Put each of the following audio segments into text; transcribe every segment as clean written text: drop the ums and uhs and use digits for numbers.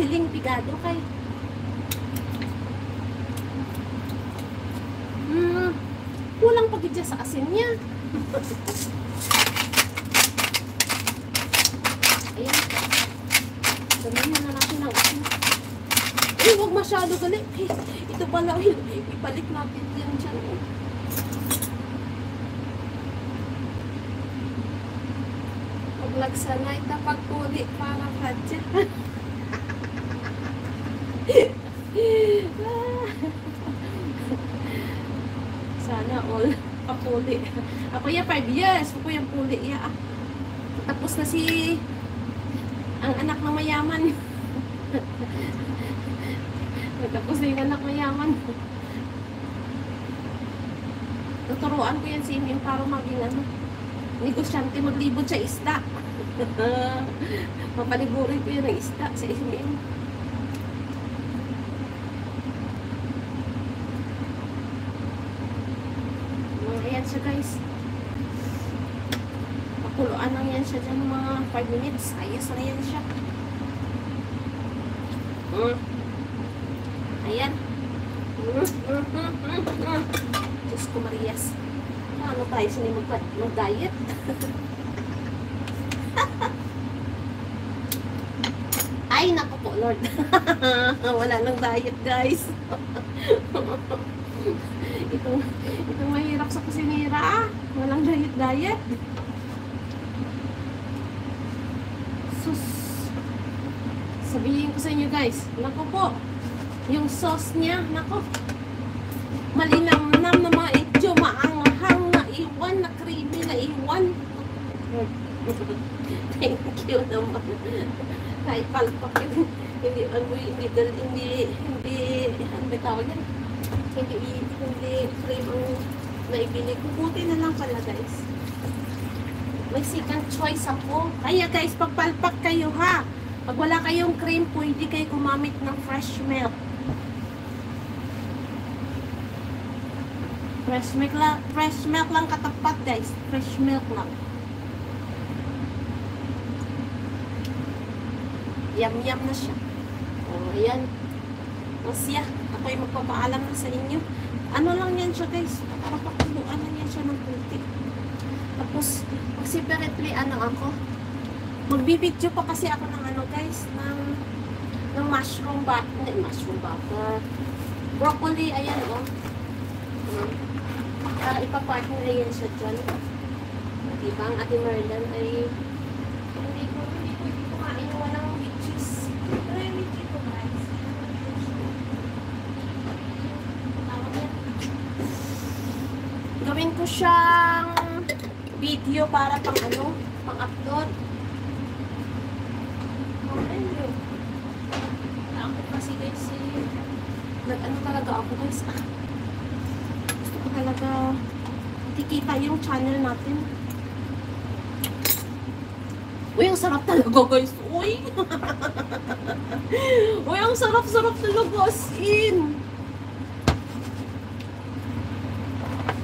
siling pigado kay. Kulang pagidya sa asin niya. Ayan. Damihan na natin ang asin. Eh, huwag masyado gali. Ito pala, ibalik natin yan dyan. Huwag lagsana itapagpuli para kadya. Sana all papuli. Ako ya 5 years. Ako yung puli ya. Tapos na si ang anak ng mayaman. Tapos na yung anak mayaman. Tuturuan ko yan si Imim para maging ano, negosyante, maglibot sa isda. Mapaligurin ko yun ng isda sa Imim. Ayan siya guys. Pakuluan lang yan siya dyan ng mga 5 minutes. Ayos na yan siya. Ayan. Diyos ko Marias. Ano tayo sila mag-diet? Ay, naku po Lord. Wala nang diet guys. Itong mahirap sa kusinira. Walang diet. Sus. Sabihin ko sa inyo guys. Naku po. Yung sauce niya, naku. Malinamnam na mga ityo. Maanghang na iwan. Na creamy na iwan. Thank you naman. Kahit palpak yun. Hindi, ano ba tawag yan? Hindi frame ang naibili ko. Buti na lang pala guys. May second choice ako. Kaya guys, pagpalpak kayo ha. Pag wala kayong cream, pwede kayo gumamit ng fresh milk. Fresh milk lang katapat guys. Fresh milk lang. Yum na siya. O, ayan. Masya. Ako'y magpapaalam na sa inyo. Ano lang yan siya guys. Papakuluan lang yan siya ng puti. Tapos, separately ano ako. Magbibidyo pa kasi ako ng ano guys. Ng mushroom butter. Broccoli. Ayan o. Ipapartner na yan siya dyan. Diba? Ang Ate Merlan ay hindi ko kumain yung walang cheese. Pero yung cheese ko guys. Gawin ko siyang video para pang ano, pang upload. Ako kasi guys nag-ano talaga ako guys. Gusto ko talaga kikita yung channel natin. Uy, ang sarap talaga guys. Uy! Uy, ang sarap-sarap talaga as in.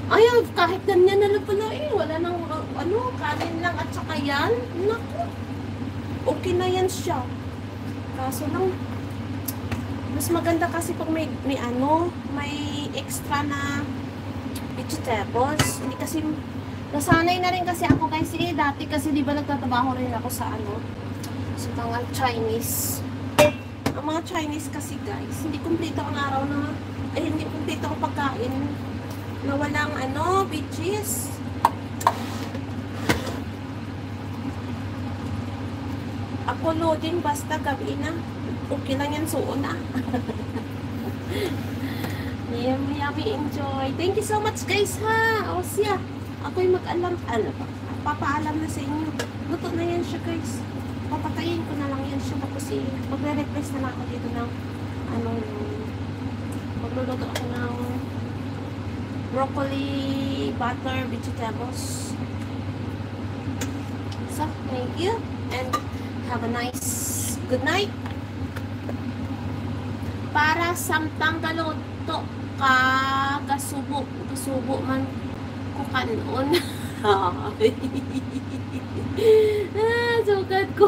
Ayaw, kahit ganyan na lang pala eh. Wala nang, ano, kanin lang at saka yan. Naku. Okay na yan siya. Kaso lang, mas maganda kasi pag may extra na vegetables. Hindi kasi, nasanay na rin kasi ako guys eh. Dati kasi di ba nagtatrabaho rin ako sa ano, sa mga Chinese. Ang mga Chinese kasi guys, hindi kumpleto ang araw na, hindi kumpleto ang pagkain na walang ano, veggies. Ako loading basta gabi na. Okay lang yan, suon na. Yummy, enjoy. Thank you so much guys ha. O siya, ako'y papaalam na sa inyo. Luto na yan siya guys. Papatayin ko na lang yan siya. Tapos magre-request na lang ako dito ng ano, magluluto ako ng broccoli, butter, vegetables. So, thank you. And have a nice good night. Para samtang galuto kasubo man ko kanon. Sugad ko.